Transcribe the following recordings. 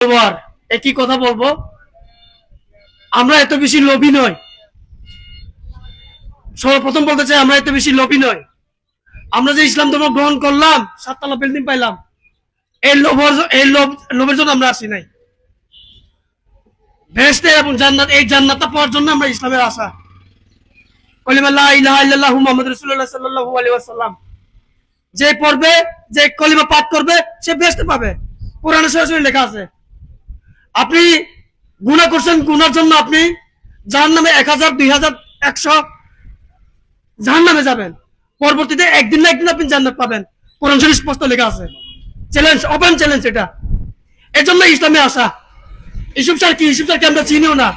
আর একই কথা বলবো, আমরা এত বেশি লোভী নয়। সর্বপ্রথম বলতে চাই, আমরা এত বেশি লোভী নয়। আমরা যে ইসলাম ধর্ম গ্রহণ করলাম, 7 তলা বিল্ডিং পাইলাম, লোভের জন্য আমরা আসি নাই। বেহেশতে এবং জান্নাত, এই জান্নাতটা পাওয়ার জন্য আমরা ইসলামের আশা। কলিমা লা ইলাহা ইল্লাল্লাহু মুহাম্মাদুর রাসূলুল্লাহ সাল্লাল্লাহু আলাইহি ওয়াসাল্লাম যে পড়বে, যে কলিমা পাঠ করবে, সে বেহেশতে পাবে। কোরআনে সরাসরি লেখা আছে। আপনি গুনাহ করছেন, গুনার জন্য আপনি জাহান্নামে 1000, 2000, 100 জাহান্নামে যাবেন। পরবর্তীতে একদিন না একদিন আপনি জান্নাত পাবেন। কোরআন শরীফ স্পষ্ট লেখা আছে। চ্যালেঞ্জ, ওপেন চ্যালেঞ্জ এটা। এর জন্য ইসলামে আসা। ইউসুফ স্যারকে আমরা চিনিও না।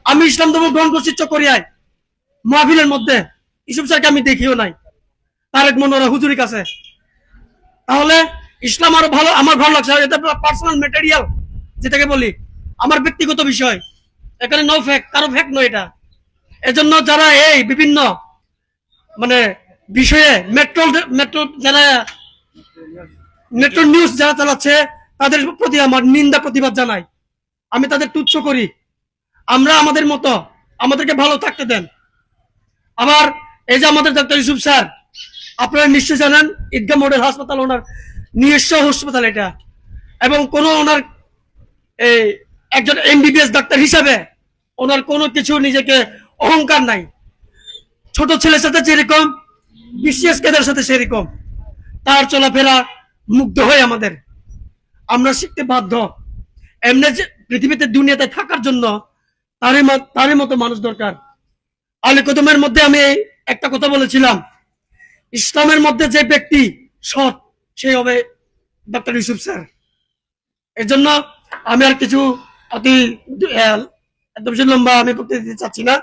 আমি ইসলাম ধর্ম গ্রহণ করছি চকরিয়ায় মাহফিলের মধ্যে। ইউসুফ স্যারকে আমি দেখিও নাই, তারেক মনোরা হুজুরের কাছে। তাহলে ইসলাম আরো ভালো, আমার ভালো লাগছে। এটা পার্সোনাল ম্যাটেরিয়াল যেটাকে বলি, আমার ব্যক্তিগত বিষয়। এখানে নো ফেক, কারো ফেক নয় এটা। এজন্য যারা এই বিভিন্ন মানে বিষয়ে মেট্রো যারা মেট্রো নিউজ যারা চালাচ্ছে, তাদের প্রতি আমার নিন্দা প্রতিবাদ জানাই। আমি তাদের তুচ্ছ করি। আমরা আমাদের মতো, আমাদেরকে ভালো থাকতে দেন। আবার এই যে আমাদের ডাক্তার ইউসুফ স্যার, আপনারা নিশ্চয় জানেন ঈদগাহ মডেল হাসপাতাল ওনার নিজস্ব হাসপাতাল এটা। এবং কোন ওনার এই একজন এমবিবিএস ডাক্তার হিসাবে ওনার কোনো কিছু নিজেকে অহংকার নাই। ছোট ছেলের সাথে যেরকম, বিসিএস কেদের সাথে সেরকম। তার চলাফেরা মুগ্ধ হয়ে আমরা শিখতে বাধ্য। এমনি যে পৃথিবীতে দুনিয়াতে থাকার জন্য তারই মতো মানুষ দরকার। আলে কদমের মধ্যে আমি একটা কথা বলেছিলাম, ইসলামের মধ্যে যে ব্যক্তি সৎ, সে হবে ডক্টর ইউসুফ স্যার। এর জন্য আমি আর কিছু অতি এত বেশি লম্বা আমি বক্তৃতা দিতে চাচ্ছি না।